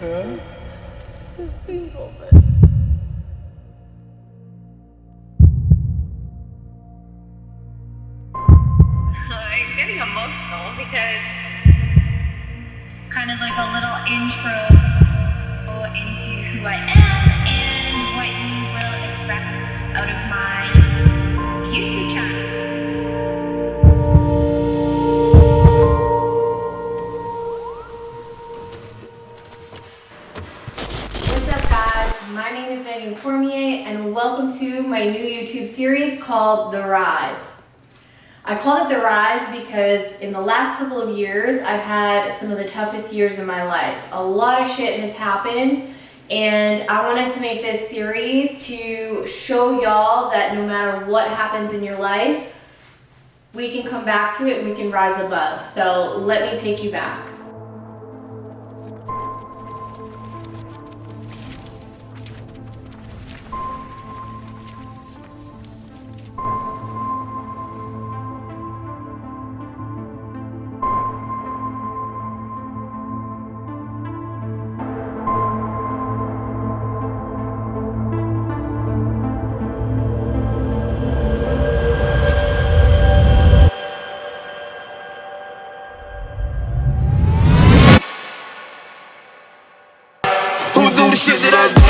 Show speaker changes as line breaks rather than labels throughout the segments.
This is painful, but...
I'm getting emotional because kind of like a little intro into who I am and what you will expect out of my YouTube channel.
What's up, guys? My name is Megan Cormier, and welcome to my new YouTube series called The Rise. I called it The Rise because in the last couple of years, I've had some of the toughest years in my life. A lot of shit has happened, and I wanted to make this series to show y'all that no matter what happens in your life, we can come back to it and we can rise above. So let me take you back.
Who do the shit that I do?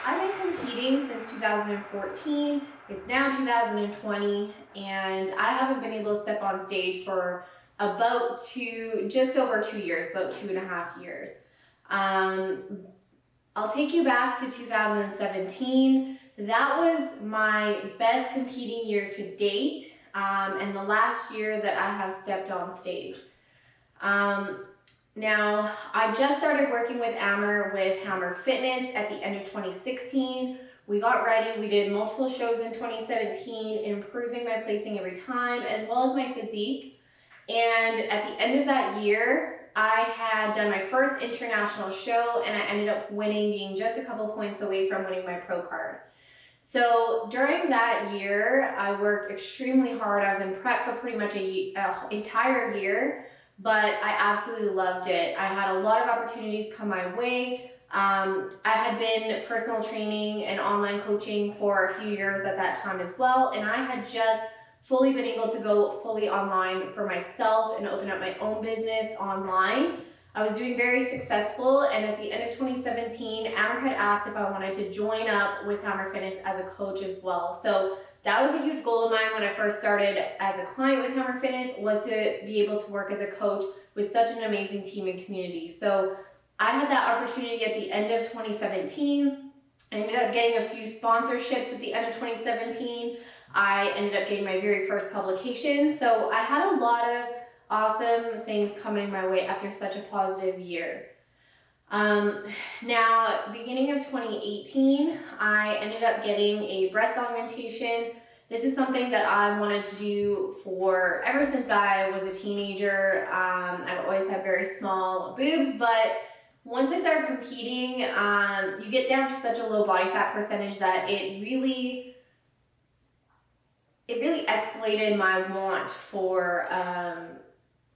I've been competing since 2014. It's now 2020, and I haven't been able to step on stage for just over 2 years, about 2.5 years. I'll take you back to 2017. That was my best competing year to date, and the last year that I have stepped on stage. Now, I just started working with Amber with Hammer Fitness at the end of 2016. We got ready, we did multiple shows in 2017, improving my placing every time, as well as my physique. And at the end of that year, I had done my first international show, and I ended up winning, being just a couple points away from winning my pro card. So during that year, I worked extremely hard. I was in prep for pretty much an entire year, but I absolutely loved it. I had a lot of opportunities come my way. I had been personal training and online coaching for a few years at that time as well, and I had just fully been able to go fully online for myself and open up my own business online. I was doing very successful, and at the end of 2017, Amber had asked if I wanted to join up with Hammer Fitness as a coach as well. So that was a huge goal of mine when I first started as a client with Hammer Fitness, was to be able to work as a coach with such an amazing team and community. So I had that opportunity at the end of 2017. I ended up getting a few sponsorships at the end of 2017. I ended up getting my very first publication. So I had a lot of awesome things coming my way after such a positive year. Now, beginning of 2018, I ended up getting a breast augmentation. This is something that I wanted to do for ever since I was a teenager. I've always had very small boobs, but once I started competing, you get down to such a low body fat percentage that it really escalated my want for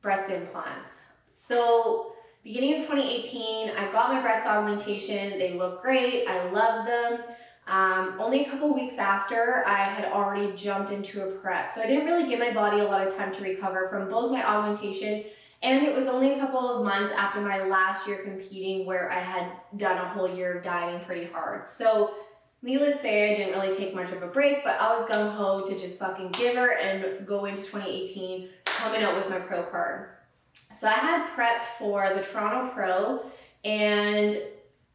breast implants. So beginning of 2018, I got my breast augmentation. They look great. I love them. Only a couple weeks after, I had already jumped into a prep. So I didn't really give my body a lot of time to recover from both my augmentation, and it was only a couple of months after my last year competing where I had done a whole year of dieting pretty hard. So needless to say, I didn't really take much of a break, but I was gung-ho to just fucking give her and go into 2018 coming out with my pro card. So I had prepped for the Toronto Pro, and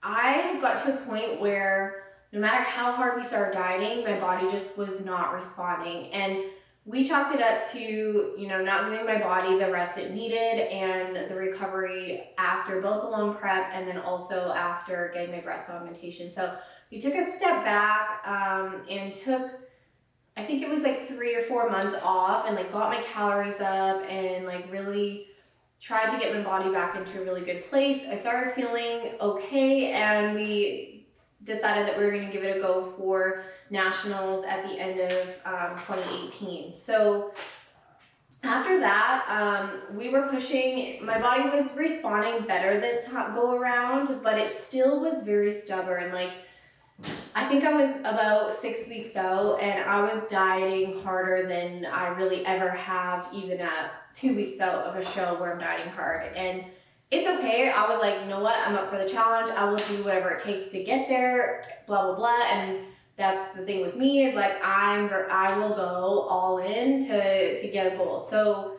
I had got to a point where no matter how hard we started dieting, my body just was not responding. And we chalked it up to, not giving my body the rest it needed and the recovery after both the long prep and then also after getting my breast augmentation. So we took a step back and took, I think it was like 3 or 4 months off, and like got my calories up and like really tried to get my body back into a really good place. I started feeling okay, and we decided that we were going to give it a go for nationals at the end of 2018. So after that, we were pushing. My body was responding better this go around, but it still was very stubborn. Like, I think I was about 6 weeks out, and I was dieting harder than I really ever have, even at 2 weeks out of a show where I'm dieting hard. And it's okay. I was like, you know what? I'm up for the challenge. I will do whatever it takes to get there, blah, blah, blah. And that's the thing with me, is like, I will go all in to get a goal. So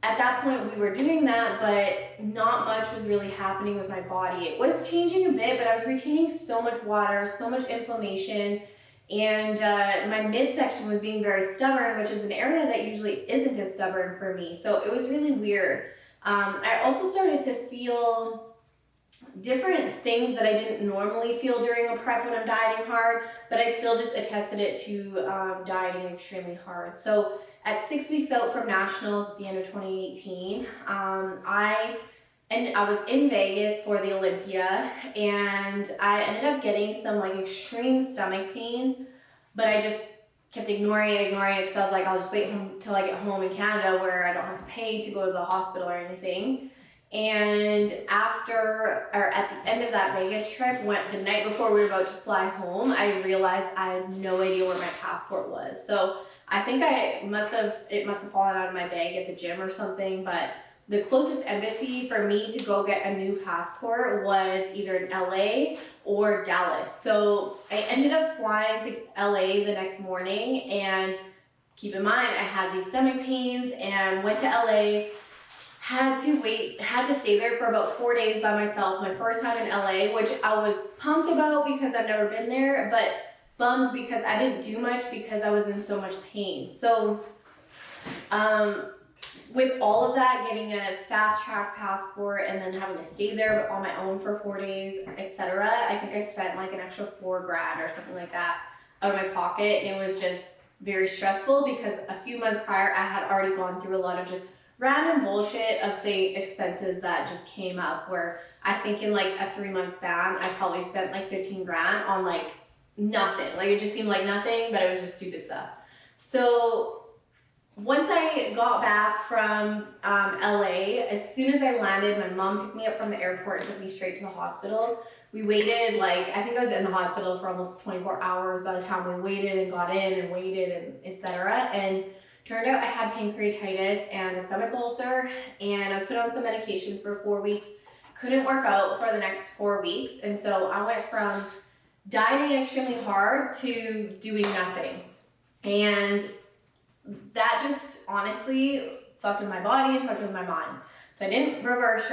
at that point we were doing that, but not much was really happening with my body. It was changing a bit, but I was retaining so much water, so much inflammation, and my midsection was being very stubborn, which is an area that usually isn't as stubborn for me. So it was really weird. I also started to feel different things that I didn't normally feel during a prep when I'm dieting hard, but I still just attested it to dieting extremely hard. So at 6 weeks out from nationals at the end of 2018, I was in Vegas for the Olympia, and I ended up getting some like extreme stomach pains, but I just kept ignoring it because I was like, I'll just wait until I get home in Canada where I don't have to pay to go to the hospital or anything. And at the end of that Vegas trip, the night before we were about to fly home, I realized I had no idea where my passport was. So I think it must have fallen out of my bag at the gym or something, but the closest embassy for me to go get a new passport was either in LA or Dallas. So I ended up flying to LA the next morning, and keep in mind, I had these stomach pains and went to LA. Had to stay there for about 4 days by myself, my first time in LA, which I was pumped about because I've never been there, but bummed because I didn't do much because I was in so much pain. So with all of that, getting a fast track passport and then having to stay there on my own for 4 days, etc., I think I spent like an extra $4,000 or something like that out of my pocket, and it was just very stressful because a few months prior I had already gone through a lot of just random bullshit of say expenses that just came up, where I think in like a 3-month span I probably spent like $15,000 on like nothing. Like, it just seemed like nothing, but it was just stupid stuff. So once I got back from LA, as soon as I landed, my mom picked me up from the airport and took me straight to the hospital. We waited, like, I think I was in the hospital for almost 24 hours by the time we waited and got in and waited and etc. And turned out I had pancreatitis and a stomach ulcer, and I was put on some medications for 4 weeks. Couldn't work out for the next 4 weeks, and so I went from dieting extremely hard to doing nothing. And that just honestly fucked with my body and fucked with my mind. So I didn't reverse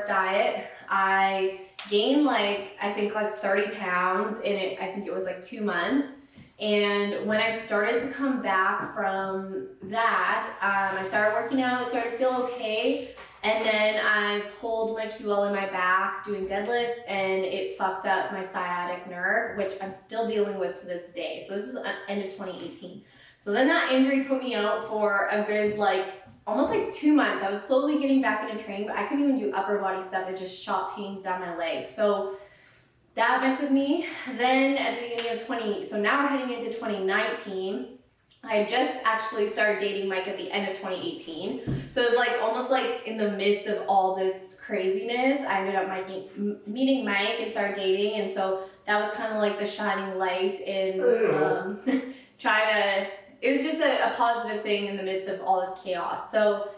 diet. I gained I think 30 pounds in I think it was like 2 months. And when I started to come back from that, I started working out, started to feel okay. And then I pulled my QL in my back doing deadlifts, and it fucked up my sciatic nerve, which I'm still dealing with to this day. So this was end of 2018. So then that injury put me out for a good almost 2 months. I was slowly getting back into training, but I couldn't even do upper body stuff. It just shot pains down my legs. So that messed with me. Then at the beginning of so now we're heading into 2019. I just actually started dating Mike at the end of 2018. So it was almost in the midst of all this craziness, I ended up meeting Mike and started dating. And so that was kind of the shining light in it was just a positive thing in the midst of all this chaos. So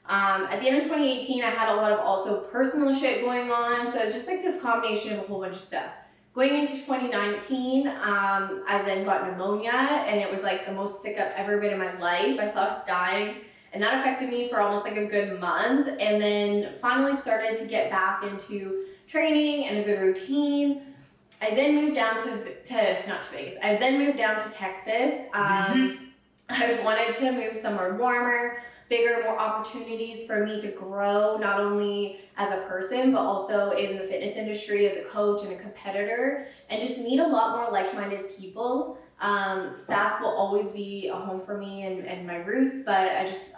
at the end of 2018, I had a lot of also personal shit going on. So it's just this combination of a whole bunch of stuff. Going into 2019, I then got pneumonia, and it was the most sick I've ever been in my life. I thought I was dying, and that affected me for almost a good month. And then finally started to get back into training and a good routine. I then moved down not to Vegas. I then moved down to Texas. I wanted to move somewhere warmer. bigger, more opportunities for me to grow, not only as a person, but also in the fitness industry as a coach and a competitor, and just meet a lot more like-minded people. SAS will always be a home for me and my roots, but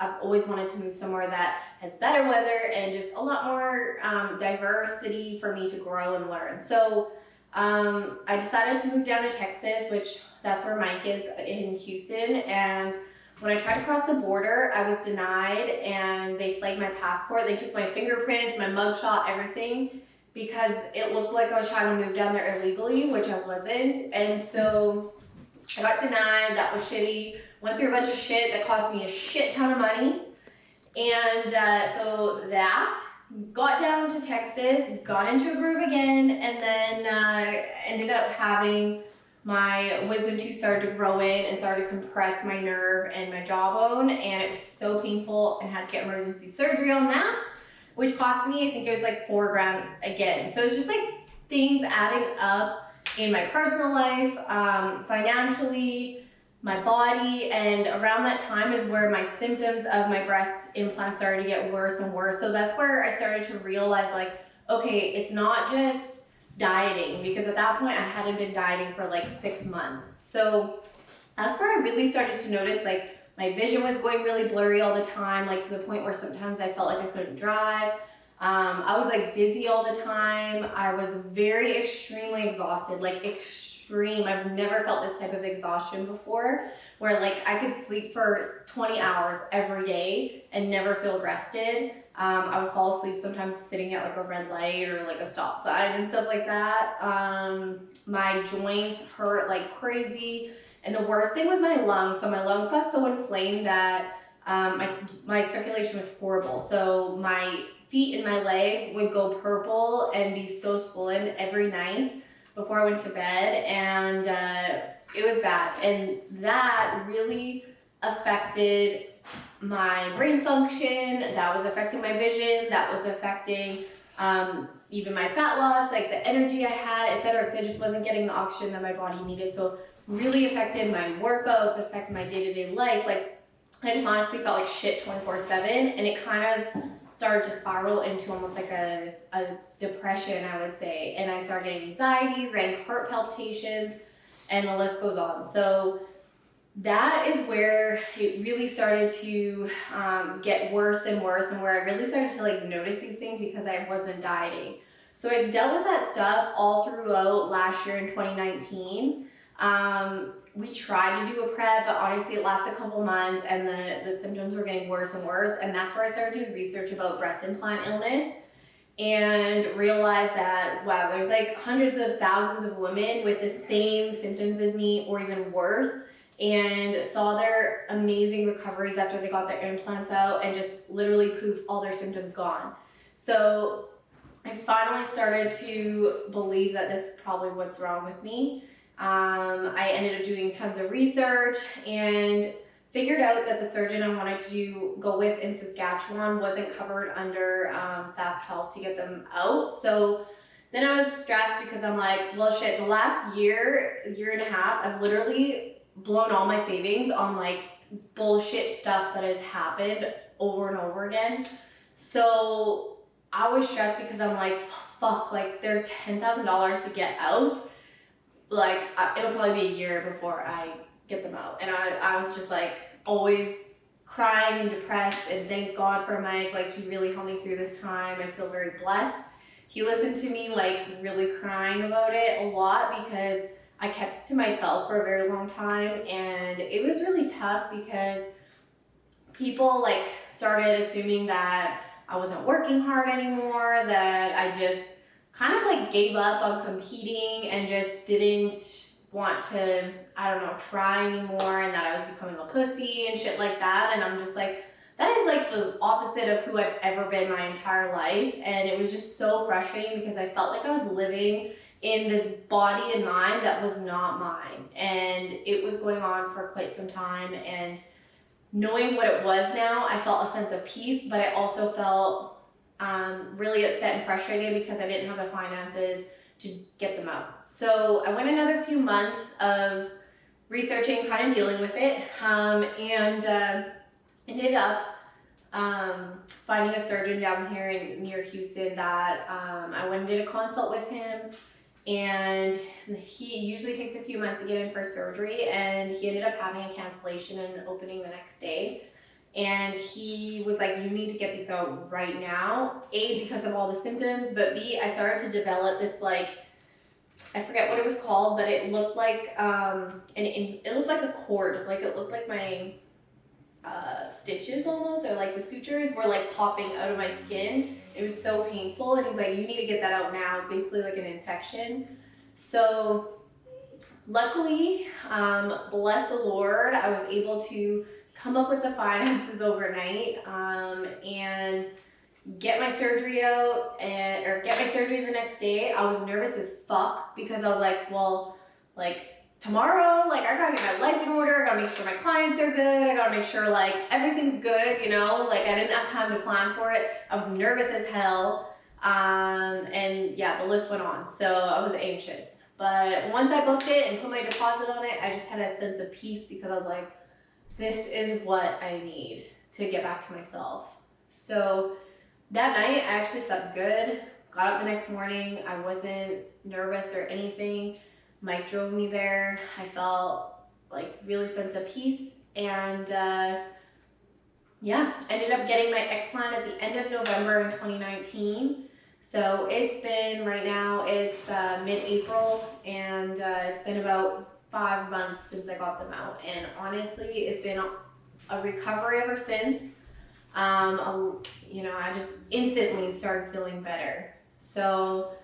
I've always wanted to move somewhere that has better weather and just a lot more diversity for me to grow and learn. So I decided to move down to Texas, which that's where Mike is in Houston. And when I tried to cross the border, I was denied and they flagged my passport. They took my fingerprints, my mugshot, everything, because it looked like I was trying to move down there illegally, which I wasn't. And so I got denied. That was shitty. Went through a bunch of shit that cost me a shit ton of money. And so that got down to Texas, got into a groove again, and then ended up having my wisdom tooth started to grow in and started to compress my nerve and my jawbone, and it was so painful and had to get emergency surgery on that, which cost me, I think it was like $4,000 again. So it's just like things adding up in my personal life, financially, my body, and around that time is where my symptoms of my breast implants started to get worse and worse. So that's where I started to realize, like, okay, it's not just dieting, because at that point I hadn't been dieting for like 6 months. So that's where I really started to notice, like, my vision was going really blurry all the time, like to the point where sometimes I felt like I couldn't drive. I was like dizzy all the time. I was very extremely exhausted, like extreme. I've never felt this type of exhaustion before, where like I could sleep for 20 hours every day and never feel rested. I would fall asleep sometimes sitting at like a red light or like a stop sign and stuff like that. My joints hurt like crazy. And the worst thing was my lungs. So my lungs got so inflamed that my circulation was horrible. So my feet and my legs would go purple and be so swollen every night before I went to bed. And it was bad. And that really affected my brain function, that was affecting my vision, that was affecting even my fat loss, like the energy I had, etc., because I just wasn't getting the oxygen that my body needed. So really affected my workouts, affected my day-to-day life. Like, I just honestly felt like shit 24/7, and it kind of started to spiral into almost like a depression, I would say. And I started getting anxiety, random heart palpitations, and the list goes on. So that is where it really started to get worse and worse, and where I really started to like notice these things because I wasn't dieting. So I dealt with that stuff all throughout last year in 2019. We tried to do a prep, but honestly it lasted a couple months and the symptoms were getting worse and worse. And that's where I started doing research about breast implant illness and realized that, wow, there's like hundreds of thousands of women with the same symptoms as me or even worse, and saw their amazing recoveries after they got their implants out, and just literally poof, all their symptoms gone. So I finally started to believe that this is probably what's wrong with me. I ended up doing tons of research and figured out that the surgeon I wanted to go with in Saskatchewan wasn't covered under SAS Health to get them out. So then I was stressed because I'm like, well shit, the last year and a half, I've literally blown all my savings on like bullshit stuff that has happened over and over again. So I was stressed because I'm like, fuck, like they're $10,000 to get out. Like it'll probably be a year before I get them out. And I was just like always crying and depressed, and thank God for Mike. Like he really helped me through this time. I feel very blessed. He listened to me like really crying about it a lot because I kept it to myself for a very long time, and it was really tough because people like started assuming that I wasn't working hard anymore, that I just kind of like gave up on competing and just didn't want to, I don't know, try anymore, and that I was becoming a pussy and shit like that. And I'm just like, that is like the opposite of who I've ever been my entire life. And it was just so frustrating because I felt like I was living in this body and mind that was not mine. And it was going on for quite some time. And knowing what it was now, I felt a sense of peace, but I also felt really upset and frustrated because I didn't have the finances to get them out. So I went another few months of researching, kind of dealing with it, and ended up finding a surgeon down here near Houston that I went and did a consult with him, and he usually takes a few months to get in for surgery, and he ended up having a cancellation and opening the next day. And he was like, you need to get these out right now. A, because of all the symptoms, but B, I started to develop this, like, I forget what it was called, but it looked like it looked like a cord, like it looked like my stitches almost, or like the sutures were like popping out of my skin. It was so painful, and he's like, you need to get that out now. It's basically like an infection. So luckily, bless the Lord, I was able to come up with the finances overnight and get my surgery out or get my surgery the next day. I was nervous as fuck because I was like, well, like tomorrow, like I gotta get my life in order, I gotta make sure my clients are good, I gotta make sure like everything's good, you know, like I didn't have time to plan for it. I was nervous as hell. And yeah, the list went on. So I was anxious. But once I booked it and put my deposit on it, I just had a sense of peace because I was like, this is what I need to get back to myself. So that night I actually slept good, got up the next morning, I wasn't nervous or anything. Mike drove me there. I felt like really sense of peace, and yeah, ended up getting my explant at the end of November in 2019. So it's been, right now it's mid-April, and it's been about 5 months since I got them out, and honestly it's been a recovery ever since. You know, I just instantly started feeling better. So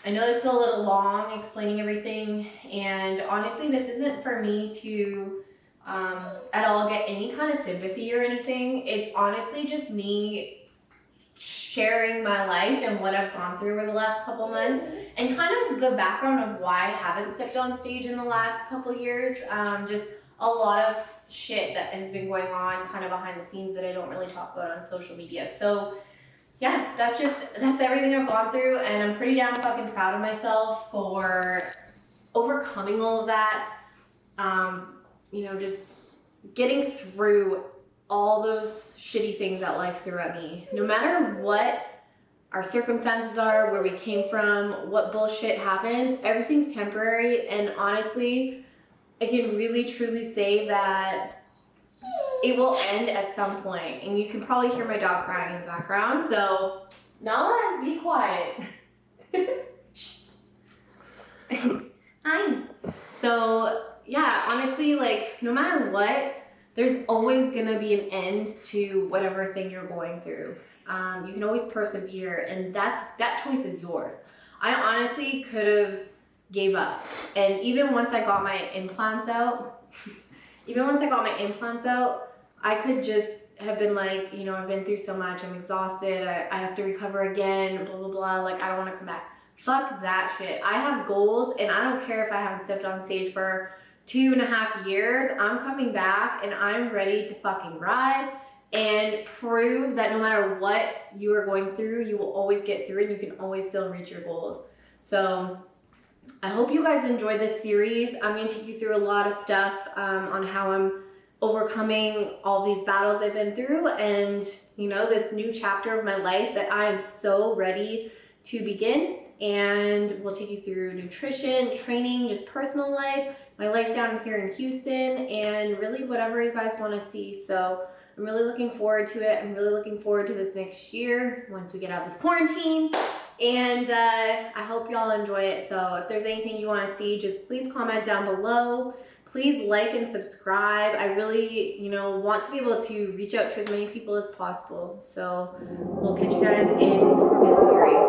I know it's a little long explaining everything, and honestly this isn't for me to at all get any kind of sympathy or anything. It's honestly just me sharing my life and what I've gone through over the last couple months, and kind of the background of why I haven't stepped on stage in the last couple years. Just a lot of shit that has been going on kind of behind the scenes that I don't really talk about on social media. So yeah, that's everything I've gone through, and I'm pretty damn fucking proud of myself for overcoming all of that. You know, just getting through all those shitty things that life threw at me. No matter what our circumstances are, where we came from, what bullshit happens, everything's temporary, and honestly, I can really truly say that it will end at some point. And you can probably hear my dog crying in the background, so Nala, be quiet. Hi. So yeah, honestly, like no matter what, there's always gonna be an end to whatever thing you're going through. You can always persevere, and that choice is yours. I honestly could have gave up, and even once I got my implants out, I could just have been like, you know, I've been through so much, I'm exhausted, I have to recover again, blah, blah, blah, like I don't want to come back. Fuck that shit. I have goals, and I don't care if I haven't stepped on stage for 2.5 years. I'm coming back, and I'm ready to fucking rise and prove that no matter what you are going through, you will always get through it, and you can always still reach your goals. So I hope you guys enjoyed this series. I'm going to take you through a lot of stuff on how I'm overcoming all these battles I've been through, and you know, this new chapter of my life that I am so ready to begin. And we'll take you through nutrition, training, just personal life, my life down here in Houston, and really whatever you guys want to see. So I'm really looking forward to it. I'm really looking forward to this next year once we get out of this quarantine. And I hope y'all enjoy it. So if there's anything you want to see, just please comment down below. Please like and subscribe. I really, you know, want to be able to reach out to as many people as possible. So we'll catch you guys in this series.